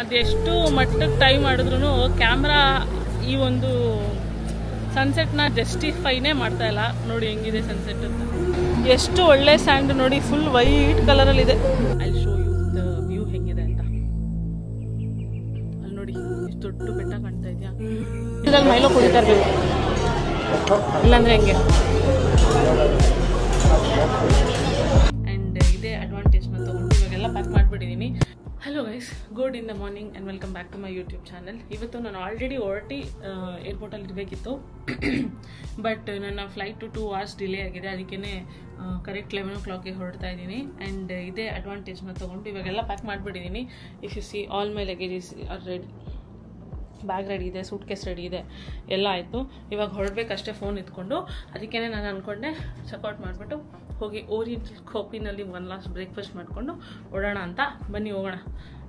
ಅದೆಷ್ಟು ಮಟ್ಟಕ್ಕೆ ಟ್ರೈ ಮಾಡಿದ್ರು ಕ್ಯಾಮ್ರಾ ಈ ಒಂದು ಸನ್ಸೆಟ್ನ ಜಸ್ಟಿಫೈನೇ ಮಾಡ್ತಾ ಇಲ್ಲ. ನೋಡಿ ಹೆಂಗಿದೆ ಸನ್ಸೆಟ್ ಅಂತ, ಎಷ್ಟು ಒಳ್ಳೆ ಸ್ಯಾಂಡ್ ನೋಡಿ, ಫುಲ್ ವೈಟ್ ಕಲರಲ್ಲಿದೆ. ಅಲ್ಲಿ ಶೋ ಯು ದ ವ್ಯೂ ಹೆಂಗಿದೆ ಅಂತ. ಅಲ್ಲಿ ನೋಡಿ ಎಷ್ಟು ದೊಡ್ಡ ಬೆಟ್ಟ ಕಾಣ್ತಾ ಇದೆಯಾ. ಇದ್ರಲ್ಲಿ ಮೈಲೋ ಕುಡಿತಾ ಇರ್ಬೇಕು, ಇಲ್ಲಾಂದ್ರೆ ಹೆಂಗೆ. ಆ್ಯಂಡ್ ಇದೇ ಅಡ್ವಾಂಟೇಜ್ನ ತೊಗೊಂಡು ಇವಾಗೆಲ್ಲ ಪ್ಯಾಕ್ ಮಾಡಿಬಿಟ್ಟಿದ್ದೀನಿ. Hello guys, good in the morning and welcome back to my YouTube channel. ಇವತ್ತು ನಾನು ಆಲ್ರೆಡಿ ಹೊರಟಿ ಏರ್ಪೋರ್ಟಲ್ಲಿ ಇರಬೇಕಿತ್ತು, ಬಟ್ ನನ್ನ ಫ್ಲೈಟು 2 hours ಡಿಲೇ ಆಗಿದೆ. ಅದಕ್ಕೇ ಕರೆಕ್ಟ್ 11 o'clock ಹೊರಡ್ತಾ ಇದ್ದೀನಿ. ಆ್ಯಂಡ್ ಇದೇ ಅಡ್ವಾಂಟೇಜ್ನ ತೊಗೊಂಡು ಇವಾಗೆಲ್ಲ ಪ್ಯಾಕ್ ಮಾಡಿಬಿಟ್ಟಿದ್ದೀನಿ. If you see all my luggages are ready, bag ready ಇದೆ, ಸೂಟ್ ಕೇಸ್ ರೆಡಿ ಇದೆ, ಎಲ್ಲ ಆಯಿತು. ಇವಾಗ ಹೊರಡಬೇಕಷ್ಟೇ ಫೋನ್ ಇಟ್ಕೊಂಡು. ಅದಕ್ಕೇ ನಾನು ಅಂದ್ಕೊಂಡೆ ಚೆಕ್ಔಟ್ ಮಾಡಿಬಿಟ್ಟು ಹೋಗಿ ಓರಿಯೆಂಟಲ್ ಕಾಫಿನಲ್ಲಿ ಒನ್ ಲಾಸ್ಟ್ ಬ್ರೇಕ್ಫಾಸ್ಟ್ ಮಾಡಿಕೊಂಡು ಓಡೋಣ ಅಂತ. ಬನ್ನಿ ಹೋಗೋಣ.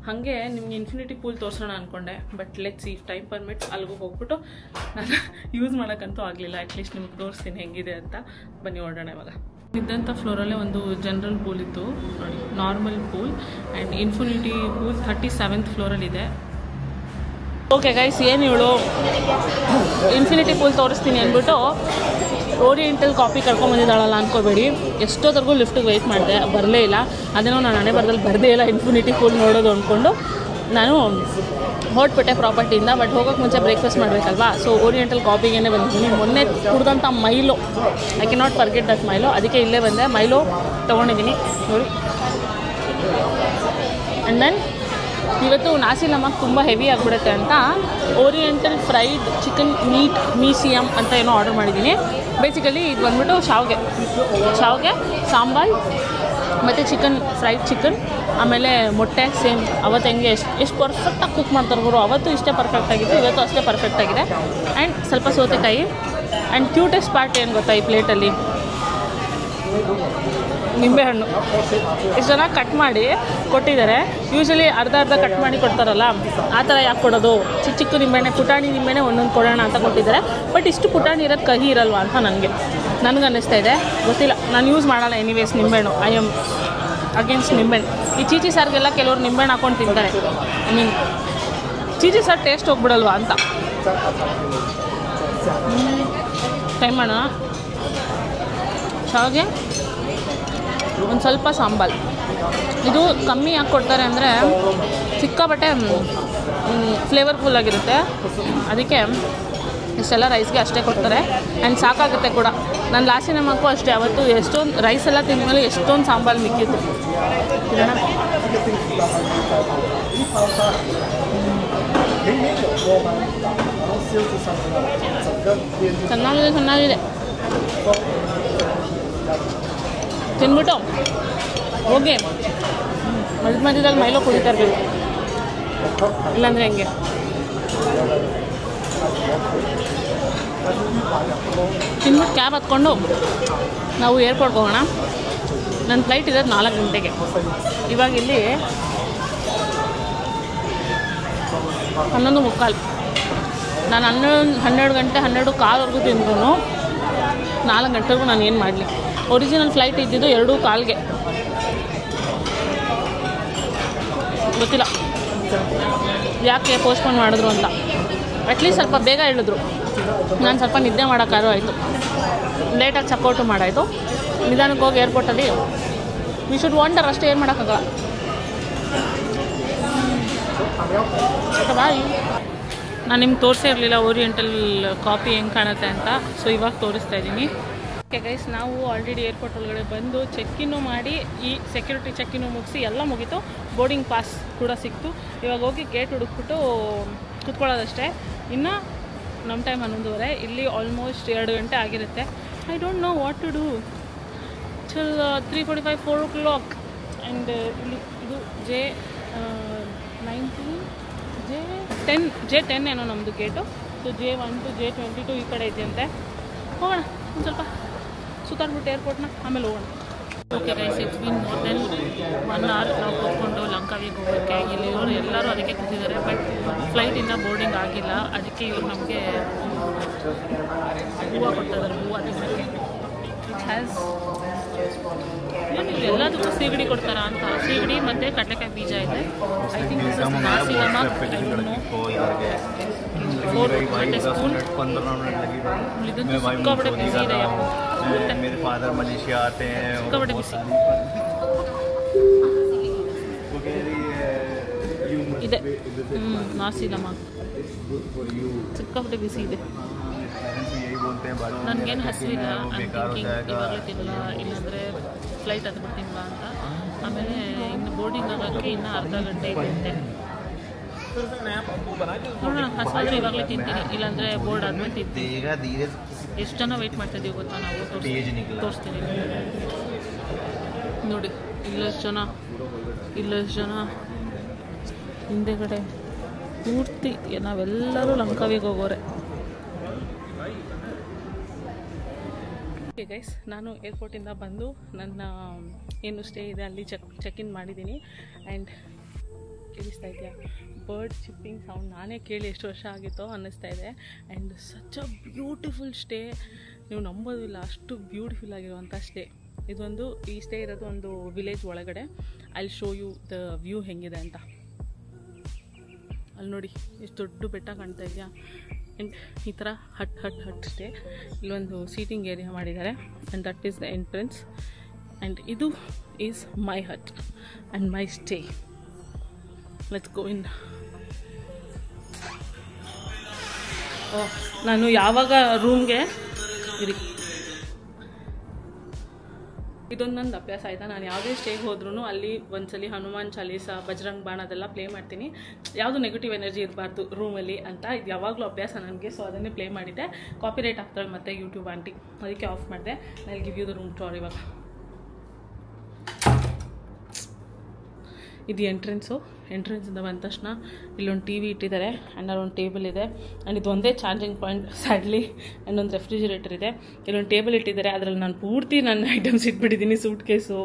ಹಾಗೆ ನಿಮ್ಗೆ ಇನ್ಫಿನಿಟಿ ಪೂಲ್ ತೋರಿಸೋಣ ಅಂದ್ಕೊಂಡೆ, but let's if time permits ಅಲ್ಲಿಗೂ ಹೋಗ್ಬಿಟ್ಟು ನಾನು ಯೂಸ್ ಮಾಡೋಕ್ಕಂತೂ ಆಗಲಿಲ್ಲ. ಅಟ್ಲೀಸ್ಟ್ ನಿಮ್ಗೆ ತೋರಿಸ್ತೀನಿ ಹೆಂಗಿದೆ ಅಂತ. ಬನ್ನಿ ಓಡೋಣ. ಇವಾಗ ಇದ್ದಂಥ ಫ್ಲೋರಲ್ಲೇ ಒಂದು ಜನರಲ್ ಪೂಲ್ ಇತ್ತು ನೋಡಿ, normal pool. And infinity pool 37th ಫ್ಲೋರಲ್ಲಿದೆ. ಓಕೆ ಗೈಸ್, ಏನು ಇವಳು ಇನ್ಫಿನಿಟಿ ಪೂಲ್ ತೋರಿಸ್ತೀನಿ ಅಂದ್ಬಿಟ್ಟು ಓರಿಯೆಂಟಲ್ ಕಾಫಿ ಕರ್ಕೊಂಬಂದಿದ್ದಾಳಲ್ಲ ಅಂದ್ಕೋಬೇಡಿ. ಎಷ್ಟೊತ್ತರೆಗೂ ಲಿಫ್ಟಿಗೆ ವೆಯ್ಟ್ ಮಾಡಿದೆ, ಬರಲೇ ಇಲ್ಲ. ಅದೇನೋ ನಾನು ಹಣೆ ಬರದಲ್ಲಿ ಬರದೇ ಇಲ್ಲ ಇನ್ಫಿನಿಟಿ ಪೂಲ್ ನೋಡೋದು ಅಂದ್ಕೊಂಡು ನಾನು ಹೊರಟ್ಬಿಟ್ಟೆ ಪ್ರಾಪರ್ಟಿಯಿಂದ. ಬಟ್ ಹೋಗೋಕ್ಕೆ ಮುಂಚೆ ಬ್ರೇಕ್ಫಾಸ್ಟ್ ಮಾಡಬೇಕಲ್ವಾ, ಸೊ ಓರಿಯೆಂಟಲ್ ಕಾಫಿಗೇ ಬಂದಿದ್ದೀನಿ. ಮೊನ್ನೆ ಕುಡ್ದಂಥ Milo, I can not forget that Milo, ಅದಕ್ಕೆ ಇಲ್ಲೇ ಬಂದೆ. ಮೈಲೋ ತೊಗೊಂಡಿದ್ದೀನಿ ನೋಡಿ. ಆ್ಯಂಡ್ ದೆನ್ ಇವತ್ತು ನಾಸಿ ನಮಕ್ ತುಂಬ ಹೆವಿ ಆಗಿಬಿಡುತ್ತೆ ಅಂತ oriental fried chicken meet museum ಅಂತ ಏನೋ ಆರ್ಡರ್ ಮಾಡಿದ್ದೀನಿ. ಬೇಸಿಕಲಿ ಇದು ಬಂದ್ಬಿಟ್ಟು ಶಾವ್ಗೆ ಸಾಂಬಾರ್ ಮತ್ತು ಚಿಕನ್, ಫ್ರೈಡ್ ಚಿಕನ್, ಆಮೇಲೆ ಮೊಟ್ಟೆ. ಸೇಮ್ ಅವತ್ತು ಹೆಂಗೆ ಎಷ್ಟು ಪರ್ಫೆಕ್ಟಾಗಿ ಕುಕ್ ಮಾಡ್ತಾರೆ ಗುರು, ಅವತ್ತು ಇಷ್ಟೇ ಪರ್ಫೆಕ್ಟಾಗಿತ್ತು, ಇವತ್ತು ಅಷ್ಟೇ ಪರ್ಫೆಕ್ಟಾಗಿದೆ. ಆ್ಯಂಡ್ ಸ್ವಲ್ಪ ಸೌತೆಕಾಯಿ. ಆ್ಯಂಡ್ ಕ್ಯೂಟೆಸ್ಟ್ ಪಾರ್ಟ್ ಏನು ಗೊತ್ತಾ ಈ ಪ್ಲೇಟಲ್ಲಿ, ನಿಂಬೆಹಣ್ಣು. ಇಷ್ಟು ಚೆನ್ನಾಗಿ ಕಟ್ ಮಾಡಿ ಕೊಟ್ಟಿದ್ದಾರೆ. ಯೂಶ್ವಲಿ ಅರ್ಧ ಕಟ್ ಮಾಡಿ ಕೊಡ್ತಾರಲ್ಲ, ಆ ಥರ ಯಾಕೆ ಕೊಡೋದು, ಚಿಕ್ಕ ಚಿಕ್ಕ ನಿಂಬೆಹಣ್ಣೆ, ಪುಟಾಣಿ ನಿಂಬೆಹಣ್ಣೆ ಒಂದೊಂದು ಕೊಡೋಣ ಅಂತ ಕೊಟ್ಟಿದ್ದಾರೆ. ಬಟ್ ಇಷ್ಟು ಪುಟಾಣಿ ಇರೋದು ಕಹಿ ಇರಲ್ವಾ ಅಂತ ನನಗೆ ಅನ್ನಿಸ್ತಾ ಇದೆ. ಗೊತ್ತಿಲ್ಲ, ನಾನು ಯೂಸ್ ಮಾಡಲ್ಲ ಎನಿವೇಸ್ ನಿಂಬೆಹಣ್ಣು. ಐ ಆಮ್ ಅಗೇನ್ಸ್ಟ್ ನಿಂಬೆಹಣ್ಣು. ಈ ಚೀಚಿ ಸಾರಿಗೆಲ್ಲ ಕೆಲವರು ನಿಂಬೆಹಣ್ಣು ಹಾಕ್ಕೊಂಡು ತಿಂತಾರೆ. ಐ ಮೀನ್ ಚೀಚಿ ಸಾರು ಟೇಸ್ಟ್ ಹೋಗ್ಬಿಡಲ್ವಾ ಅಂತ. ಟ್ರೈ ಮಾಡೋಣ. ಶಾವಿಗೆ, ಒಂದು ಸ್ವಲ್ಪ ಸಾಂಬಾರ್. ಇದು ಕಮ್ಮಿ ಯಾಕೆ ಕೊಡ್ತಾರೆ ಅಂದರೆ ಸಿಕ್ಕಾಬಟ್ಟೆ ಫ್ಲೇವರ್ಫುಲ್ಲಾಗಿರುತ್ತೆ, ಅದಕ್ಕೆ ಇಷ್ಟೆಲ್ಲ ರೈಸ್ಗೆ ಅಷ್ಟೇ ಕೊಡ್ತಾರೆ. ಆ್ಯಂಡ್ ಸಾಕಾಗುತ್ತೆ ಕೂಡ. ನಾನು ಲಾಸ್ಟ್ ನಮಗೂ ಅಷ್ಟೇ, ಅವತ್ತು ಎಷ್ಟೊಂದು ರೈಸ್ ಎಲ್ಲ ತಿಂದಮೇಲೆ ಎಷ್ಟೊಂದು ಸಾಂಬಾರು ಮಿಕ್ಕಿತ್ತು. ಚೆನ್ನಾಗಿದೆ. ತಿನ್ಬಿಟ್ಟು ಹೋಗಿ ಮಧ್ಯದಲ್ಲಿ ಮೈಲೋ ಕುಡಿತಾ ಇರಬೇಕು, ಇಲ್ಲಾಂದರೆ ಹೆಂಗೆ. ತಿನ್ಬಿಟ್ಟು ಕ್ಯಾಬ್ ಹತ್ಕೊಂಡು ನಾವು ಏರ್ಪೋರ್ಟ್ಗೆ ಹೋಗೋಣ. ನನ್ನ ಫ್ಲೈಟ್ ಇರೋದು 4 ಗಂಟೆಗೆ. ಇವಾಗ ಇಲ್ಲಿ 11:45. ನಾನು 12 ಗಂಟೆ 12:15 ತಿಂದ್ರೂ 4 ಗಂಟೆಗೂ ನಾನು ಏನು ಮಾಡಲಿ. ಒರಿಜಿನಲ್ ಫ್ಲೈಟ್ ಇದ್ದಿದ್ದು 2:15ಗೆ. ಗೊತ್ತಿಲ್ಲ ಯಾಕೆ ಪೋಸ್ಟ್ಪೋನ್ ಮಾಡಿದ್ರು ಅಂತ. ಅಟ್ಲೀಸ್ಟ್ ಸ್ವಲ್ಪ ಬೇಗ ಹೇಳಿದ್ರು, ನಾನು ಸ್ವಲ್ಪ ನಿದ್ದೆ ಮಾಡೋಕ್ಕಾದ್ರೂ ಆಯಿತು. ಲೇಟಾಗಿ ಚೆಕ್ಔಟು ಮಾಡಾಯಿತು. ನಿಧಾನಕ್ಕೆ ಹೋಗಿ ಏರ್ಪೋರ್ಟಲ್ಲಿ ವಿ ಶುಡ್ ವಂಡರ್, ಅಷ್ಟೇ ಏನು ಮಾಡೋಕ್ಕಾಗಲ್ಲ. ಬಾಯ್. ನಾನು ನಿಮ್ಗೆ ತೋರಿಸೇ ಇರಲಿಲ್ಲ ಓರಿಯೆಂಟಲ್ ಕಾಫಿ ಹೆಂಗೆ ಕಾಣುತ್ತೆ ಅಂತ, ಸೊ ಇವಾಗ ತೋರಿಸ್ತಾ ಇದ್ದೀನಿ. ಓಕೆ ಗೈಸ್, ನಾವು ಆಲ್ರೆಡಿ ಏರ್ಪೋರ್ಟ್ ಒಳಗಡೆ ಬಂದು ಚೆಕ್ಕಿನ್ನು ಮಾಡಿ, ಈ ಸೆಕ್ಯೂರಿಟಿ ಚೆಕ್ಕಿನ್ನು ಮುಗಿಸಿ ಎಲ್ಲ ಮುಗೀತು. ಬೋರ್ಡಿಂಗ್ ಪಾಸ್ ಕೂಡ ಸಿಕ್ತು. ಇವಾಗ ಹೋಗಿ ಗೇಟ್ ಹುಡುಕ್ಬಿಟ್ಟು ಕೂತ್ಕೊಳ್ಳೋದಷ್ಟೇ. ಇನ್ನು ನಮ್ಮ ಟೈಮ್ 11:30. ಇಲ್ಲಿ ಆಲ್ಮೋಸ್ಟ್ 2 ಗಂಟೆ ಆಗಿರುತ್ತೆ. I don't know what to do till 3:45 4 o'clock. And ಇಲ್ಲಿ ಇದು J10 ಏನೋ ನಮ್ಮದು gate. So J1 to J22 ಈ ಕಡೆ ಇದೆಯಂತೆ. ಹೋಗೋಣ ಒಂದು ಸ್ವಲ್ಪ ಸುತ್ತಾಡ್ಬಿಟ್ಟು ಏರ್ಪೋರ್ಟ್ನ, ಆಮೇಲೆ ಹೋಗೋಣ. Okay guys, it's been more than 1 hour ನಾವು ಕೂತ್ಕೊಂಡು ಲಂಕಾವಿಗೆ ಹೋಗೋಕ್ಕೆ. ಇಲ್ಲಿ ಇವರು ಎಲ್ಲರೂ ಅದಕ್ಕೆ ಕೂತಿದ್ದಾರೆ, ಬಟ್ ಫ್ಲೈಟಿಂದ ಬೋರ್ಡಿಂಗ್ ಆಗಿಲ್ಲ. ಅದಕ್ಕೆ ಇವರು ನಮಗೆ ಹೂವು ಕೊಡ್ತಿದ್ದಾರೆ. ಹೂವು ಅದಕ್ಕೆ ಇಟ್ ಹ್ಯಾಸ್ ಎಲ್ಲದಕ್ಕೂ ಸೀಗಡಿ ಕೊಡ್ತಾರಾ ಅಂತ. ಸೀಗಡಿ ಮತ್ತು ಕಡಲೆಕಾಯಿ ಬೀಜ ಇದೆ. I think this is NASI ನಮಕ್. ಇದೊಂದು ಸಿಕ್ಕಾಪಟ್ಟೆ ಬಿಸಿ ಇದೆ. ಸಿಕ್ಕಾಪಟ್ಟೆ ಬಿಸಿ ಇದೆ. ನಾಸಿ ನಮಕ್ ಸಿಕ್ಕಾಪಟ್ಟೆ ಬಿಸಿ ಇದೆ. ನನಗೇನು ಹಸಿವಿಲ್ಲ. ಇವಾಗಲೇ ತಿನ್ನಲ್ಲ, ಇಲ್ಲಾಂದರೆ ಫ್ಲೈಟ್ ಹತ್ಬಿಡ್ತೀನಿ ಬಾ ಅಂತ. ಆಮೇಲೆ ಇನ್ನು ಬೋರ್ಡಿಂಗ್ ಆಗೋಕ್ಕೆ ಇನ್ನೂ ಅರ್ಧ ಗಂಟೆ ಇದೆ. ನೋಡೋಣ, ಹಸಿವಾದರೆ ಇವಾಗಲೇ ತಿಂತೀನಿ, ಇಲ್ಲಾಂದರೆ ಬೋರ್ಡ್ ಆದ್ಮೇಲೆ ತಿಂತೀನಿ. ಎಷ್ಟು ಜನ ವೆಯ್ಟ್ ಮಾಡ್ತಿದ್ದೀವಿ ಗೊತ್ತಾ ನಾವು? ತೋರಿಸ್ತೀನಿ ನೋಡಿ. ಇಲ್ಲಷ್ಟು ಜನ ಹಿಂದೆಗಡೆ ಪೂರ್ತಿ ನಾವೆಲ್ಲರೂ ಲಂಕಾವಿಗೆ ಹೋಗೋರೆ. ಓಕೆ ಗೈಸ್, ನಾನು ಏರ್ಪೋರ್ಟಿಂದ ಬಂದು ನನ್ನ ಏನು ಸ್ಟೇ ಇದೆ ಅಲ್ಲಿ ಚೆಕ್ ಇನ್ ಮಾಡಿದ್ದೀನಿ. ಆ್ಯಂಡ್ ಕೇಳಿಸ್ತಾ ಇದೆಯಾ ಬರ್ಡ್ ಚಿಪ್ಪಿಂಗ್ ಸೌಂಡ್? ನಾನೇ ಕೇಳಿ ಎಷ್ಟು ವರ್ಷ ಆಗಿತ್ತೋ ಅನ್ನಿಸ್ತಾ ಇದೆ. And such a beautiful stay. ನೀವು ನಂಬೋದಿಲ್ಲ, ಅಷ್ಟು ಬ್ಯೂಟಿಫುಲ್ ಆಗಿರುವಂಥ ಸ್ಟೇ ಇದೊಂದು. ಈ ಸ್ಟೇ ಇರೋದು ಒಂದು ವಿಲೇಜ್ ಒಳಗಡೆ. I show you the view ಹೆಂಗಿದೆ ಅಂತ. ಅಲ್ಲಿ ನೋಡಿ ಎಷ್ಟು ದೊಡ್ಡ ಬೆಟ್ಟ ಕಾಣ್ತಾ ಇದೆಯಾ. ಆ್ಯಂಡ್ ಈ ಥರ ಹಟ್ ಸ್ಟೇ. ಇಲ್ಲೊಂದು ಸೀಟಿಂಗ್ ಏರಿಯಾ ಮಾಡಿದ್ದಾರೆ. And that is the entrance. And ಇದು is my hut and my stay. Let's go in. ನಾನು ಯಾವಾಗ ರೂಮ್ಗೆ ಇದೊಂದು ನನ್ನ ಅಭ್ಯಾಸ ಆಯಿತಾ. ನಾನು ಯಾವುದೇ ಸ್ಟೇಗೆ ಹೋದ್ರೂ ಅಲ್ಲಿ ಒಂದ್ಸಲಿ ಹನುಮಾನ್ ಚಾಲೀಸ, ಬಜರಂಗ್ ಬಾಣ ಅದೆಲ್ಲ ಪ್ಲೇ ಮಾಡ್ತೀನಿ. ಯಾವುದು ನೆಗೆಟಿವ್ ಎನರ್ಜಿ ಇರಬಾರ್ದು ರೂಮಲ್ಲಿ ಅಂತ. ಇದು ಯಾವಾಗಲೂ ಅಭ್ಯಾಸ ನನಗೆ. ಸೊ ಅದನ್ನೇ ಪ್ಲೇ ಮಾಡಿದ್ದೆ. ಕಾಪಿರೈಟ್ ಆಗ್ತಾಳೆ ಮತ್ತು ಯೂಟ್ಯೂಬ್ ಆಂಟಿ, ಅದಕ್ಕೆ ಆಫ್ ಮಾಡಿದೆ. I give you the room tour. ಇವಾಗ ಇದು ಎಂಟ್ರೆನ್ಸಿಂದ ಬಂದ ತಕ್ಷಣ ಇಲ್ಲೊಂದು ಟಿ ವಿ ಇಟ್ಟಿದ್ದಾರೆ. ಆ್ಯಂಡ್ ಅಲ್ಲೊಂದು ಟೇಬಲ್ ಇದೆ. ಆ್ಯಂಡ್ ಇದು ಒಂದೇ ಚಾರ್ಜಿಂಗ್ ಪಾಯಿಂಟ್ ಸ್ಯಾಡ್ಲಿ. ಆ್ಯಂಡ್ ಒಂದು ರೆಫ್ರಿಜಿರೇಟರ್ ಇದೆ. ಇಲ್ಲೊಂದು ಟೇಬಲ್ ಇಟ್ಟಿದ್ದಾರೆ. ಅದರಲ್ಲಿ ನಾನು ಪೂರ್ತಿ ನನ್ನ ಐಟಮ್ಸ್ ಇಟ್ಬಿಟ್ಟಿದ್ದೀನಿ. ಸೂಟ್ ಕೇಸು,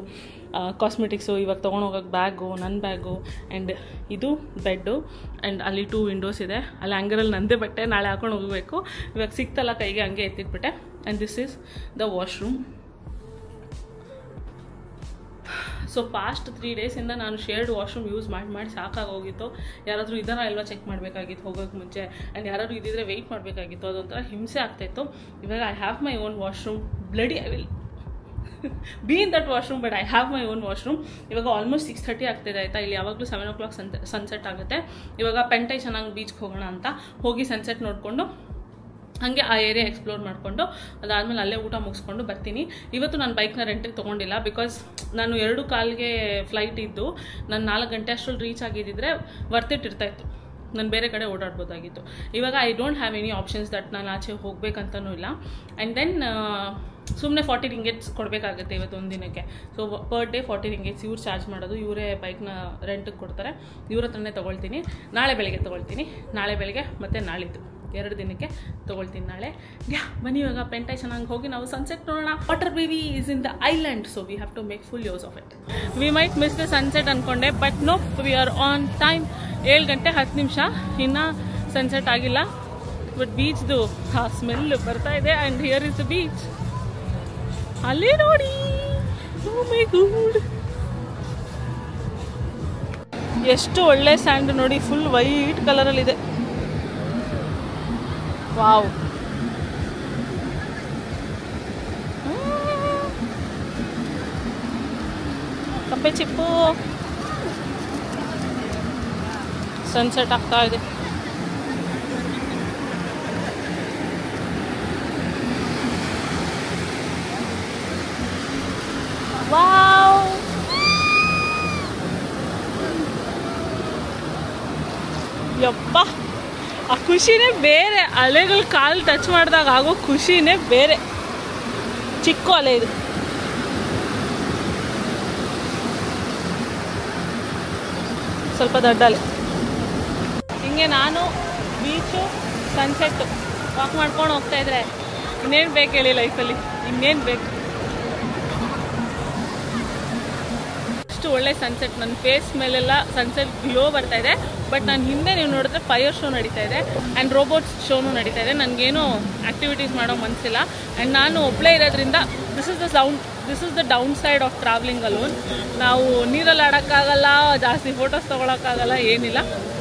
ಕಾಸ್ಮೆಟಿಕ್ಸು, ಇವಾಗ ತೊಗೊಂಡೋಗೋಕ್ಕೆ ಬ್ಯಾಗು, ನನ್ನ ಬ್ಯಾಗು. ಆ್ಯಂಡ್ ಇದು ಬೆಡ್ಡು. ಆ್ಯಂಡ್ ಅಲ್ಲಿ 2 ವಿಂಡೋಸ್ ಇದೆ. ಅಲ್ಲಿ ಹ್ಯಾಂಗರಲ್ಲಿ ನಂದೇ ಬಟ್ಟೆ ನಾಳೆ ಹಾಕೊಂಡು ಹೋಗಬೇಕು. ಇವಾಗ ಸಿಕ್ತಲ್ಲ ಕೈಗೆ, ಹಂಗೆ ಎತ್ತಿಟ್ಬಿಟ್ಟೆ. And this is the washroom. So past 3 ಡೇಸಿಂದ ನಾನು ಶೇರ್ಡ್ ವಾಶ್ರೂಮ್ ಯೂಸ್ ಮಾಡಿ ಸಾಕಾಗೋಗಿತ್ತು. ಯಾರಾದರೂ ಇದನ್ನು ಅಲ್ವಾ ಚೆಕ್ ಮಾಡಬೇಕಾಗಿತ್ತು ಹೋಗೋಕ್ಕೆ ಮುಂಚೆ. ಆ್ಯಂಡ್ ಯಾರಾದರೂ ಇದ್ದಿದ್ರೆ ವೆಯ್ಟ್ ಮಾಡಬೇಕಾಗಿತ್ತು. ಅದೊಂಥರ ಹಿಂಸೆ ಆಗ್ತಾಯಿತ್ತು. ಇವಾಗ I have my own washroom. Bloody I will be in that washroom, but I have my own washroom. ಇವಾಗ ಆಲ್ಮೋಸ್ಟ್ 6:30 ಆಗ್ತಿದೆ ಆಯಿತಾ. ಇಲ್ಲಿ ಯಾವಾಗಲೂ 7 o'clock ಸನ್ಸೆಟ್ ಆಗುತ್ತೆ. ಇವಾಗ ಪೆಂಟೈ ಚೆನ್ನಾಗಿ ಬೀಚ್ಗೆ ಹೋಗೋಣ ಅಂತ ಹೋಗಿ ಸನ್ಸೆಟ್ ನೋಡಿಕೊಂಡು ಹಾಗೆ ಆ ಏರಿಯಾ ಎಕ್ಸ್ಪ್ಲೋರ್ ಮಾಡಿಕೊಂಡು ಅದಾದಮೇಲೆ ಅಲ್ಲೇ ಊಟ ಮುಗಿಸ್ಕೊಂಡು ಬರ್ತೀನಿ. ಇವತ್ತು ನಾನು ಬೈಕ್ನ ರೆಂಟಿಗೆ ತೊಗೊಂಡಿಲ್ಲ. ಬಿಕಾಸ್ ನಾನು 2:15ಗೆ ಫ್ಲೈಟ್ ಇದ್ದು ನಾನು 4 ಗಂಟೆ ಅಷ್ಟರಲ್ಲಿ ರೀಚ್ ಆಗಿದ್ದಿದ್ರೆ ವರ್ತಿಟ್ ಇರ್ತಾಯಿತ್ತು. ನಾನು ಬೇರೆ ಕಡೆ ಓಡಾಡ್ಬೋದಾಗಿತ್ತು. ಇವಾಗ I don't have any options that ನಾನು ಆಚೆ ಹೋಗ್ಬೇಕಂತನೂ ಇಲ್ಲ. ಆ್ಯಂಡ್ ದೆನ್ ಸುಮ್ಮನೆ 40 ರಿಂಗೇಟ್ಸ್ ಕೊಡಬೇಕಾಗುತ್ತೆ ಇವತ್ತು ಒಂದು ದಿನಕ್ಕೆ. ಸೊ ಪರ್ ಡೇ 40 ರಿಂಗೇಟ್ಸ್ ಇವ್ರು ಚಾರ್ಜ್ ಮಾಡೋದು. ಇವರೇ ಬೈಕ್ನ ರೆಂಟಿಗೆ ಕೊಡ್ತಾರೆ. ಇವ್ರ ಹತ್ರನೇ ತೊಗೊಳ್ತೀನಿ. ನಾಳೆ ಬೆಳಗ್ಗೆ ತೊಗೊಳ್ತೀನಿ. ನಾಳೆ ಬೆಳಗ್ಗೆ ಮತ್ತು ನಾಳಿದ್ದು 2 ದಿನಕ್ಕೆ ತೊಗೊಳ್ತೀನಿ ನಾಳೆ. ಬನ್ನಿ ಇವಾಗ ಪೆಂಟೈ ಚೆನ್ನಾಗಿ ಹೋಗಿ ನಾವು ಸನ್ಸೆಟ್ ನೋಡೋಣ. Water baby is in the island, so we have to make full use of it. We might miss the sunset ಅಂದ್ಕೊಂಡೆ, but no, we are on time. 7 ಗಂಟೆ 10 ನಿಮಿಷ, ಇನ್ನೂ ಸನ್ಸೆಟ್ ಆಗಿಲ್ಲ. ಬಟ್ ಬೀಚ್ದು ಆ ಸ್ಮೆಲ್ ಬರ್ತಾ ಇದೆ. And here is the beach. ಅಲ್ಲಿ ನೋಡಿ, ಓ ಮೈ ಗಾಡ್, ಎಷ್ಟು ಒಳ್ಳೆ ಸ್ಯಾಂಡ್ ನೋಡಿ. Full white ಕಲರಲ್ಲಿದೆ. ವಾವ್, ಕಪ್ಪೆ ಚಿಪ್ಪು. ಸನ್ಸೆಟ್ ಆಗ್ತಾ ಇದೆ. ವಾವ್, ಯಪ್ಪ, ಆ ಖುಷಿನೇ ಬೇರೆ. ಅಲೆಗಳು ಕಾಲು ಟಚ್ ಮಾಡಿದಾಗ ಆಗೋ ಖುಷಿನೇ ಬೇರೆ. ಚಿಕ್ಕ ಅಲೆ ಇದು. ಸ್ವಲ್ಪ ದೊಡ್ಡ ಅಲೆ. ಹಿಂಗೆ ನಾನು ಬೀಚು, ಸನ್ಸೆಟ್ಟು ವಾಕ್ ಮಾಡ್ಕೊಂಡು ಹೋಗ್ತಾಯಿದ್ರೆ ಇನ್ನೇನು ಬೇಕು ಹೇಳಿ ಲೈಫಲ್ಲಿ? ಇನ್ನೇನು ಬೇಕು? ಅಷ್ಟು ಒಳ್ಳೆ ಸನ್ಸೆಟ್. ನನ್ನ ಫೇಸ್ ಮೇಲೆಲ್ಲ ಸನ್ಸೆಟ್ ಗ್ಲೋ ಬರ್ತಾ ಇದೆ. ಬಟ್ ನಾನು ಹಿಂದೆ ನೀವು ನೋಡಿದ್ರೆ ಫೈರ್ ಶೋ ನಡೀತಾ ಇದೆ ಆ್ಯಂಡ್ ರೋಬೋಟ್ಸ್ ಶೋನು ನಡೀತಾ ಇದೆ. ನನಗೇನು ಆ್ಯಕ್ಟಿವಿಟೀಸ್ ಮಾಡೋ ಮನಸ್ಸಿಲ್ಲ. ಆ್ಯಂಡ್ ನಾನು ಒಬ್ಬಳೇ ಇರೋದ್ರಿಂದ this this is the down side of travelling alone. ನಾವು ನೀರಲ್ಲಿ ಆಡೋಕ್ಕಾಗಲ್ಲ, ಜಾಸ್ತಿ ಫೋಟೋಸ್ ತೊಗೊಳಕ್ಕಾಗಲ್ಲ, ಏನಿಲ್ಲ.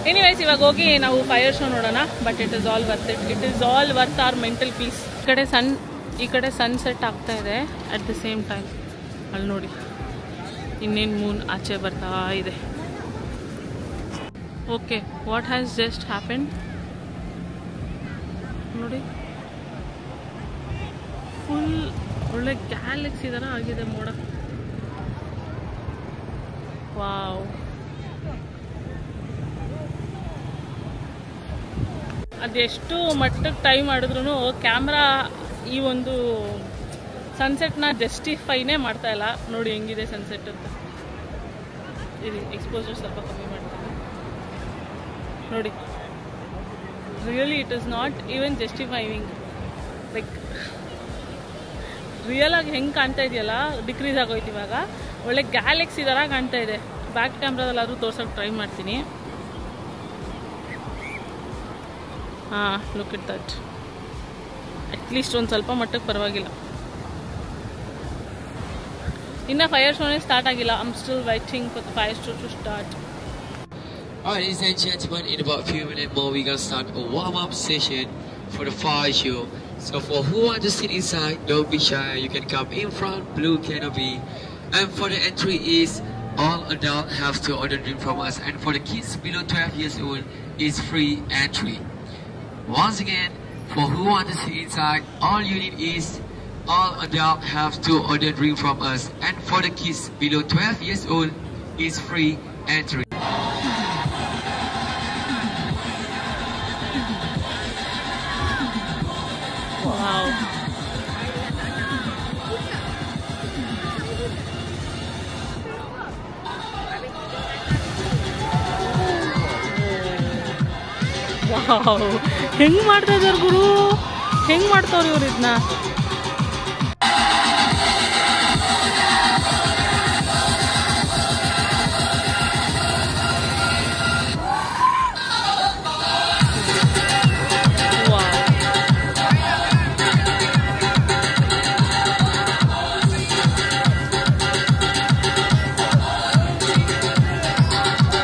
ಎನಿವೈಸ್ ಇವಾಗ ಹೋಗಿ ನಾವು ಫೈರ್ ಶೋ ನೋಡೋಣ. But it is all worth it. It is all worth our mental peace. ಈ ಕಡೆ ಸನ್ಸೆಟ್ ಆಗ್ತಾ ಇದೆ ಅಟ್ ದ ಸೇಮ್ ಟೈಮ್. ಅಲ್ಲಿ ನೋಡಿ ಇನ್ನೇನು ಮೂನ್ ಆಚೆ ಬರ್ತಾ ಇದೆ. Okay, what has just happen ನೋಡಿ. ಫುಲ್ ಒಳ್ಳೆ ಗ್ಯಾಲಕ್ಸಿ ಥರ ಆಗಿದೆ ಮೋಡ. ವಾವ್, ಅದೆಷ್ಟು ಮಟ್ಟಕ್ಕೆ ಟೈಮ್ ಮಾಡಿದ್ರು ಕ್ಯಾಮ್ರಾ ಈ ಒಂದು ಸನ್ಸೆಟ್ನ ಜಸ್ಟಿಫೈನೇ ಮಾಡ್ತಾ ಇಲ್ಲ. ನೋಡಿ ಹೆಂಗಿದೆ ಸನ್ಸೆಟ್ ಅಂತ. ಇದು ಎಕ್ಸ್ಪೋಜರ್ ಸ್ವಲ್ಪ ಕಮ್ಮಿ ಮಾಡ್ತಾರೆ ನೋಡಿ. Really it is not even justifying. Like real ಆಗಿ ಹೆಂಗೆ ಕಾಣ್ತಾ ಇದೆಯಲ್ಲ, ಡಿಕ್ರೀಸ್ ಆಗೋಯ್ತು ಇವಾಗ. ಒಳ್ಳೆ ಗ್ಯಾಲಕ್ಸಿ ಥರ ಕಾಣ್ತಾ ಇದೆ. ಬ್ಯಾಕ್ ಕ್ಯಾಮ್ರಾದಲ್ಲಾದರೂ ತೋರ್ಸೋಕೆ ಟ್ರೈ ಮಾಡ್ತೀನಿ. ಹಾಂ, ಲುಕ್ ಇಟ್ ದಟ್. ಅಟ್ಲೀಸ್ಟ್ ಒಂದು ಸ್ವಲ್ಪ ಮಟ್ಟಕ್ಕೆ ಪರವಾಗಿಲ್ಲ. ಇನ್ನು ಫೈರ್ ಶೋನೇ ಸ್ಟಾರ್ಟ್ ಆಗಿಲ್ಲ. I am still waiting for the fire show to start. Alright, ladies and gentlemen, in about a few minutes more, we're gonna start a warm-up session for the fire show. So for who want to sit inside, don't be shy. You can come in front, blue canopy. And for the entry is all adults have to order drink from us, and for the kids below 12 years old is free entry. Once again, for who want to sit inside, all you need is all adults have to order drink from us, and for the kids below 12 years old is free entry. Wow. Wow, ಹೆಂಗೆ ಮಾಡ್ತಾ ಇದ್ದಾರೆ ಗುರು, ಹೆಂಗೆ ಮಾಡ್ತಾವ್ರಿ ಇವ್ರು ಇದನ್ನ.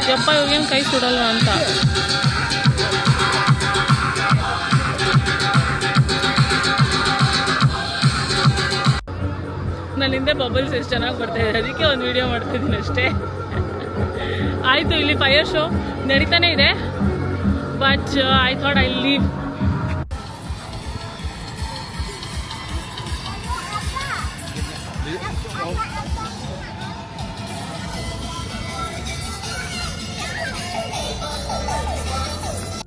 ಯಪ್ಪ, ಇವಾಗೇನು ಕೈ ಸುಡಲ್ವ ಅಂತ. ನನ್ನ ಹಿಂದೆ ಬಬಲ್ಸ್ ಎಷ್ಟು ಚೆನ್ನಾಗಿ ಬರ್ತಾಯಿದೆ, ಅದಕ್ಕೆ ಒಂದು ವಿಡಿಯೋ ಮಾಡ್ತಿದ್ದೀನಿ ಅಷ್ಟೇ. ಆಯಿತು, ಇಲ್ಲಿ ಫೈರ್ ಶೋ ನಡೀತಾನೆ ಇದೆ. But I thought I leave.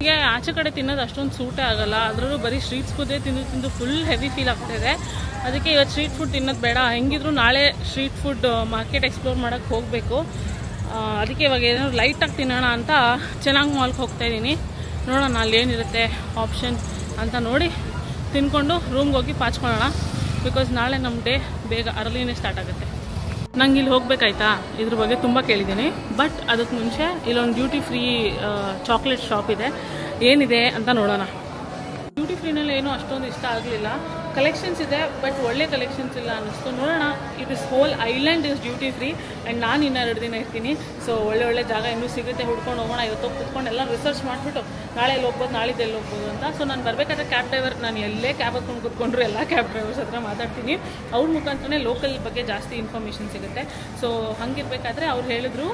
ಹೀಗೆ ಆಚೆ ಕಡೆ ತಿನ್ನೋದು ಅಷ್ಟೊಂದು ಸೂಟೇ ಆಗಲ್ಲ. ಅದರಲ್ಲೂ ಬರೀ ಸ್ಟ್ರೀಟ್ ಫುಡ್ಡೇ ತಿಂದು ಫುಲ್ ಹೆವಿ ಫೀಲ್ ಆಗ್ತಾಯಿದೆ. ಅದಕ್ಕೆ ಇವತ್ತು ಸ್ಟ್ರೀಟ್ ಫುಡ್ ತಿನ್ನೋದು ಬೇಡ. ಹೆಂಗಿದ್ರು ನಾಳೆ ಸ್ಟ್ರೀಟ್ ಫುಡ್ ಮಾರ್ಕೆಟ್ ಎಕ್ಸ್ಪ್ಲೋರ್ ಮಾಡೋಕ್ಕೆ ಹೋಗಬೇಕು. ಅದಕ್ಕೆ ಇವಾಗ ಏನಾದ್ರು ಲೈಟಾಗಿ ತಿನ್ನೋಣ ಅಂತ ಚೆನ್ನಾಗಿ ಮಾಲ್ಗೆ ಹೋಗ್ತಾಯಿದ್ದೀನಿ. ನೋಡೋಣ ಅಲ್ಲೇನಿರುತ್ತೆ ಆಪ್ಷನ್ ಅಂತ ನೋಡಿ ತಿನ್ಕೊಂಡು ರೂಮ್ಗೆ ಹೋಗಿ ಪಾಚ್ಕೊಳ್ಳೋಣ. ಬಿಕಾಸ್ ನಾಳೆ ನಮ್ಮ ಡೇ ಬೇಗ ಅರ್ಲಿನೇ ಸ್ಟಾರ್ಟ್ ಆಗುತ್ತೆ. ನಂಗೆ ಇಲ್ಲಿ ಹೋಗ್ಬೇಕಾಯ್ತಾ, ಇದ್ರ ಬಗ್ಗೆ ತುಂಬ ಕೇಳಿದ್ದೀನಿ. ಬಟ್ ಅದಕ್ಕೆ ಮುಂಚೆ ಇಲ್ಲೊಂದು ಡ್ಯೂಟಿ ಫ್ರೀ ಚಾಕ್ಲೇಟ್ ಶಾಪ್ ಇದೆ. ಏನಿದೆ ಅಂತ ನೋಡೋಣ. ಡ್ಯೂಟಿ ಫ್ರೀನಲ್ಲಿ ಏನೂ ಅಷ್ಟೊಂದು ಇಷ್ಟ ಆಗಲಿಲ್ಲ. ಕಲೆಕ್ಷನ್ಸ್ ಇದೆ ಬಟ್ ಒಳ್ಳೆ ಕಲೆಕ್ಷನ್ಸ್ ಇಲ್ಲ ಅನ್ನಿಸ್ತು. ನೋಡೋಣ. It is hole island is duty free and ನಾನು ಇನ್ನೂ 2 ದಿನ ಇರ್ತೀನಿ. ಸೊ ಒಳ್ಳೆ ಜಾಗ ಇನ್ನೂ ಸಿಗುತ್ತೆ, ಹುಡ್ಕೊಂಡು ಹೋಗೋಣ. ಇವತ್ತು ಕುತ್ಕೊಂಡು ಎಲ್ಲ ರಿಸರ್ಚ್ ಮಾಡಿಬಿಟ್ಟು ನಾಳೆ ಎಲ್ಲಿ ಹೋಗ್ಬೋದು, ನಾಳಿದ್ದು ಎಲ್ಲಿ ಹೋಗ್ಬೋದು ಅಂತ. ಸೊ ನಾನು ಬರಬೇಕಾದ್ರೆ ಕ್ಯಾಬ್ ಡ್ರೈವರ್, ನಾನು ಎಲ್ಲೇ ಕ್ಯಾಬ್ ಹಾಕೊಂಡು ಕೂತ್ಕೊಂಡ್ರು ಎಲ್ಲ ಕ್ಯಾಬ್ ಡ್ರೈವರ್ಸ್ ಹತ್ರ ಮಾತಾಡ್ತೀನಿ. ಅವ್ರ ಮುಖಾಂತರನೇ ಲೋಕಲ್ ಬಗ್ಗೆ ಜಾಸ್ತಿ ಇನ್ಫಾರ್ಮೇಷನ್ ಸಿಗುತ್ತೆ. ಸೊ ಹಂಗಿರ್ಬೇಕಾದ್ರೆ ಅವ್ರು ಹೇಳಿದ್ರು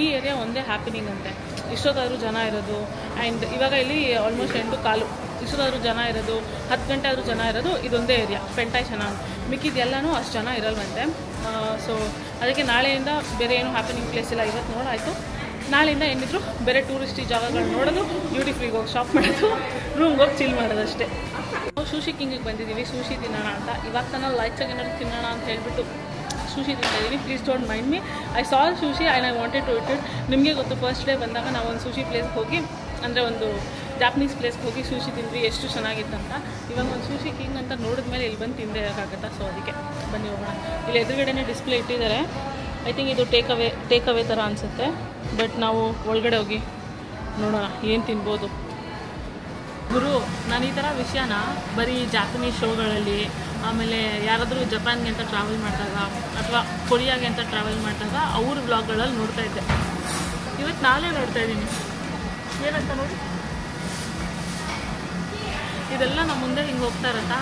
ಈ ಏರಿಯಾ ಒಂದೇ ಹ್ಯಾಪಿನಿಂಗ್ ಅಂತೆ. ಇಷ್ಟೊತ್ತಾದರೂ ಜನ ಇರೋದು. ಆ್ಯಂಡ್ ಇವಾಗ ಇಲ್ಲಿ ಆಲ್ಮೋಸ್ಟ್ 8:15 ಇಷ್ಟೊತ್ತಾದರೂ ಜನ ಇರೋದು, 10 ಗಂಟೆ ಆದರೂ ಜನ ಇರೋದು ಇದೊಂದೇ ಏರಿಯಾ ಫೆಂಟಾಯ್ ಚೆನ್ನಾಗಿ. ಮಿಕ್ಕಿದ್ದೆಲ್ಲನೂ ಅಷ್ಟು ಜನ ಇರಲ್ವಂತೆ. ಸೊ ಅದಕ್ಕೆ ನಾಳೆಯಿಂದ ಬೇರೆ ಏನು ಹ್ಯಾಪನಿಂಗ್ ಪ್ಲೇಸ್ ಇಲ್ಲ. ಇವತ್ತು ನೋಡಾಯಿತು. ನಾಳೆಯಿಂದ ಏನಿದ್ರು ಬೇರೆ ಟೂರಿಸ್ಟಿ ಜಾಗಗಳು ನೋಡೋದು, ಡ್ಯೂಟಿ ಫ್ರೀಗೆ ಹೋಗಿ ಶಾಪ್ ಮಾಡೋದು, ರೂಮ್ಗೆ ಹೋಗಿ ಚಿಲ್ ಮಾಡೋದು ಅಷ್ಟೇ. ನಾವು ಸೂಶಿ ಕಿಂಗಿಗೆ ಬಂದಿದ್ದೀವಿ ಸೂಶಿ ತಿನ್ನೋಣ ಅಂತ. ಇವಾಗ ತಾನು ಲೈಟಾಗಿ ಏನಾದ್ರು ತಿನ್ನೋಣ ಅಂತ ಹೇಳ್ಬಿಟ್ಟು ಸೂಶಿ ತಿಂತಾಯಿದ್ದೀನಿ. Please don't mind me. I saw sushi and I wanted to eat. ನಿಮಗೆ ಗೊತ್ತು, ಫಸ್ಟ್ ಡೇ ಬಂದಾಗ ನಾವು ಒಂದು ಸೂಶಿ ಪ್ಲೇಸ್ಗೆ ಹೋಗಿ, ಅಂದರೆ ಒಂದು ಜಾಪನೀಸ್ ಪ್ಲೇಸ್ಗೆ ಹೋಗಿ ಸೂಶಿ ತಿಂದ್ವಿ, ಎಷ್ಟು ಚೆನ್ನಾಗಿತ್ತಂತ. ಇವಾಗ ಒಂದು ಸೂಶಿ ಕಿಂಗ್ ಅಂತ ನೋಡಿದ್ಮೇಲೆ ಇಲ್ಲಿ ಬಂದು ತಿಂದೇಕಾಗುತ್ತಾ. ಸೊ ಅದಕ್ಕೆ ಬನ್ನಿ ಹೋಗೋಣ. ಇಲ್ಲಿ ಎದುರುಗಡೆನೇ ಡಿಸ್ಪ್ಲೇ ಇಟ್ಟಿದ್ದಾರೆ. ಐ ಥಿಂಕ್ ಇದು ಟೇಕ್ ಅವೇ ಥರ ಅನಿಸುತ್ತೆ. ಬಟ್ ನಾವು ಒಳಗಡೆ ಹೋಗಿ ನೋಡೋಣ ಏನು ತಿನ್ಬೋದು. ಗುರು, ನಾನು ಈ ಥರ ವಿಷಯನ ಬರೀ ಜಾಪನೀಸ್ ಶೋಗಳಲ್ಲಿ ಆಮೇಲೆ ಯಾರಾದರೂ ಜಪಾನ್ಗೆ ಅಂತ ಟ್ರಾವೆಲ್ ಮಾಡಿದಾಗ ಅಥವಾ ಕೊರಿಯಾಗೆ ಅಂತ ಟ್ರಾವೆಲ್ ಮಾಡಿದಾಗ ಅವ್ರ ವ್ಲಾಗ್ಗಳಲ್ಲಿ ನೋಡ್ತಾ ಇದ್ದೆ. ಇವತ್ತು ನಾನೇ ನೋಡ್ತಾ ಇದ್ದೀನಿ. ಏನಂತ ನೋಡಿ, ಇದೆಲ್ಲ ನಮ್ಮ ಮುಂದೆ ಹಿಂಗೆ ಹೋಗ್ತಾ ಇರತ್ತಾ,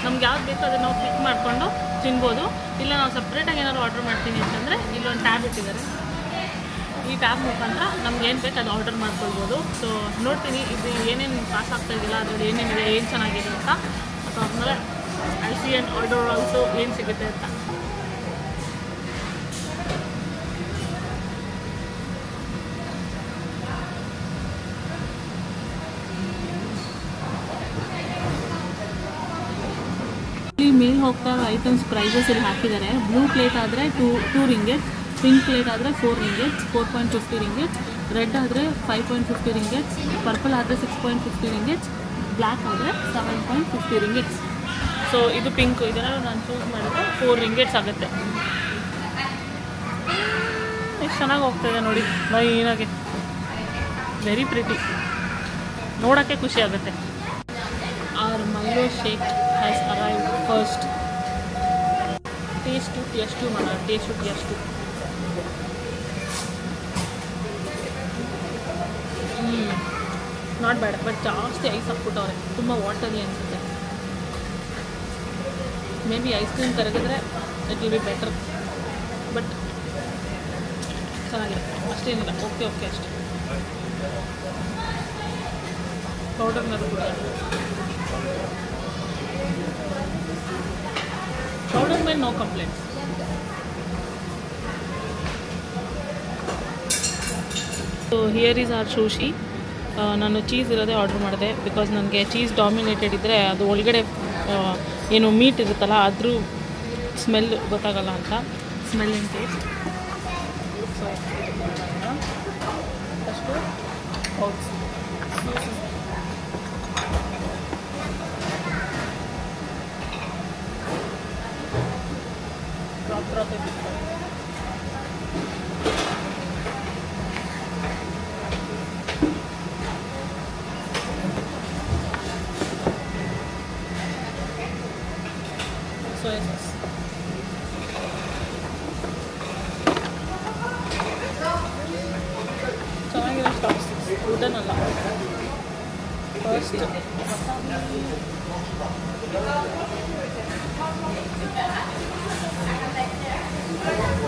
ನಮ್ಗೆ ಯಾವ್ದು ಬೇಕೋ ಅದನ್ನು ನಾವು ಕ್ಲಿಕ್ ಮಾಡಿಕೊಂಡು ತಿನ್ಬೋದು. ಇಲ್ಲ ನಾವು ಸಪ್ರೇಟಾಗಿ ಏನಾದ್ರು ಆರ್ಡ್ರ್ ಮಾಡ್ತೀನಿ ಅಂತಂದರೆ ಇಲ್ಲೊಂದು ಟ್ಯಾಬ್ ಇಟ್ಟಿದ್ದಾರೆ. ಈ ಟ್ಯಾಬ್ ಮುಖಾಂತರ ನಮ್ಗೆ ಏನು ಬೇಕು ಅದು ಆರ್ಡರ್ ಮಾಡ್ಕೊಳ್ಬೋದು. ಸೊ ನೋಡ್ತೀನಿ ಇದು ಏನೇನು ಪಾಸ್ ಆಗ್ತಾಯಿದ್ದಿಲ್ಲ, ಅದರಲ್ಲಿ ಏನೇನಿದೆ, ಏನು ಚೆನ್ನಾಗಿದೆ ಅಂತ. ಸೊ ಆಮೇಲೆ I C and order also ಏನು ಸಿಗುತ್ತೆ ಅಂತ. ಇಲ್ಲಿ ಮೇಲೆ ಹೋಗ್ತಾ ಐಟಮ್ಸ್ ಪ್ರೈಸಸ್ ಇಲ್ಲಿ ಹಾಕಿದ್ದಾರೆ. ಬ್ಲೂ ಪ್ಲೇಟ್ ಆದರೆ ಟೂ ರಿಂಗೆಟ್ಸ್, ಪಿಂಕ್ ಪ್ಲೇಟ್ ಆದರೆ 4 ರಿಂಗೆಟ್ಸ್, 4.50 ರಿಂಗೆಟ್ಸ್, ರೆಡ್ ಆದರೆ 5.50 ರಿಂಗೆಟ್ಸ್, ಪರ್ಪಲ್ ಆದರೆ 6.50 ರಿಂಗೆಟ್ಸ್, ಬ್ಲ್ಯಾಕ್ ಆದರೆ 7.50 ರಿಂಗೆಟ್ಸ್. ಸೊ ಇದು ಪಿಂಕ್, ಇದನ್ನು ನಾನು ಚೂಸ್ ಮಾಡಿದ್ರೆ 4 ರಿಂಗೆಟ್ಸ್ ಆಗುತ್ತೆ. ಎಷ್ಟು ಚೆನ್ನಾಗಿ ಹೋಗ್ತಾಯಿದೆ ನೋಡಿ, ಲೈನಾಗೆ, ವೆರಿ ಪ್ರಿಟಿ, ನೋಡೋಕ್ಕೆ ಖುಷಿ ಆಗುತ್ತೆ. Our Milo shake has arrived first. Taste to TS2 mana, taste to TS2. Not bad, but ಜಾಸ್ತಿ ಐಸ್ ಹಾಕ್ಬಿಟ್ಟವ್ರೆ, ತುಂಬ ವಾಟರಿ ಅನಿಸುತ್ತೆ. ಮೇ ಬಿ ಐಸ್ ಕ್ರೀಮ್ ಕರಗಿದ್ರೆ it will be better, but ಚೆನ್ನಾಗಿದೆ, ಅಷ್ಟೇನಿಲ್ಲ, ಓಕೆ ಅಷ್ಟೇ. ಪೌಡರ್ ಮೇಲೆ ಕೂಡ powder में no complaints. So here is our sushi. ನಾನು ಚೀಸ್ ಇರೋದೇ ಆರ್ಡರ್ ಮಾಡಿದೆ, ಬಿಕಾಸ್ ನನಗೆ ಚೀಸ್ ಡಾಮಿನೇಟೆಡ್ ಇದ್ದರೆ ಅದು ಒಳಗಡೆ ಏನು ಮೀಟ್ ಇರುತ್ತಲ್ಲ ಅದ್ರ ಸ್ಮೆಲ್ ಗೊತ್ತಾಗಲ್ಲ ಅಂತ, ಸ್ಮೆಲ್ ಆ್ಯಂಡ್ ಟೇಸ್ಟ್. ಸೊ ಅಷ್ಟು soya sauce. ಚೆನ್ನಾಗಿರೋ ಸ್ಟಾಕ್ಸ್ ವುಡನ್ ಅಲ್ಲ. ಫಸ್ಟ್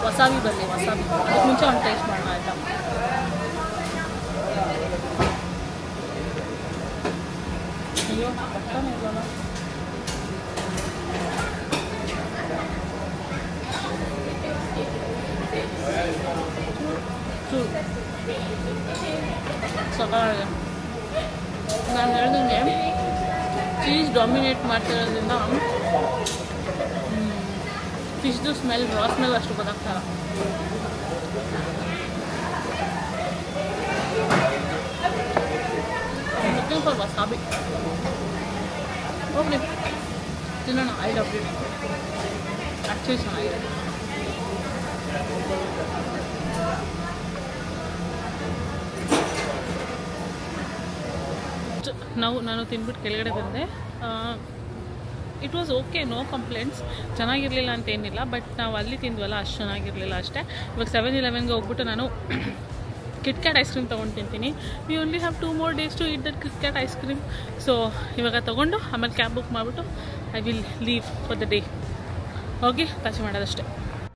ವಸಾಬಿ ಬರಲಿ, ವಸಾಬಿ ಅದಕ್ಕೆ ಮುಂಚೆ ಒಂದು ಟೇಸ್ಟ್ ಮಾಡೋಣ ಆಯಿತಾ. ಅಯ್ಯೋ ಪಕ್ಕನೇ ಇಲ್ಲಲ್ಲ. ಸಕಾಲ ನಾನು ಹೇಳ್ದಂಗೆ ಚೀಸ್ ಡಾಮಿನೇಟ್ ಮಾಡ್ತಿರೋದ್ರಿಂದ ಫಿಶ್ದು ಸ್ಮೆಲ್, ರಾ ಸ್ಮೆಲ್ ಅಷ್ಟು ಗೊತ್ತಾಗ್ತಲ್ಲ. Looking for ವಸಾಬಿ. ಹೋಗ್ಲಿ ತಿನ್ನೋಣ. ಐ ಲವ್ ಇಟ್, ಆ್ಯಕ್ಚುಲಿ ಚೆನ್ನಾಗಿದೆ. ನಾನು ತಿಂದ್ಬಿಟ್ಟು ಕೆಳಗಡೆ ಬಂದೆ. It was okay, no complaints. ಚೆನ್ನಾಗಿರಲಿಲ್ಲ ಅಂತೇನಿಲ್ಲ, ಬಟ್ ನಾವು ಅಲ್ಲಿ ತಿಂದ್ವಲ್ಲ ಅಷ್ಟು ಚೆನ್ನಾಗಿರಲಿಲ್ಲ ಅಷ್ಟೇ. ಇವಾಗ 7-Elevenಗೆ ಹೋಗ್ಬಿಟ್ಟು ನಾನು ಕಿಟ್ಕ್ಯಾಟ್ ಐಸ್ ಕ್ರೀಮ್ ತೊಗೊಂಡು ತಿಂತೀನಿ. We only have 2 more days to eat that KitKat ice cream. So ಇವಾಗ ತೊಗೊಂಡು ಆಮೇಲೆ ಕ್ಯಾಬ್ ಬುಕ್ ಮಾಡಿಬಿಟ್ಟು I will leave for the day. ಹೋಗಿ ಕಾಚಿ ಮಾಡೋದಷ್ಟೇ.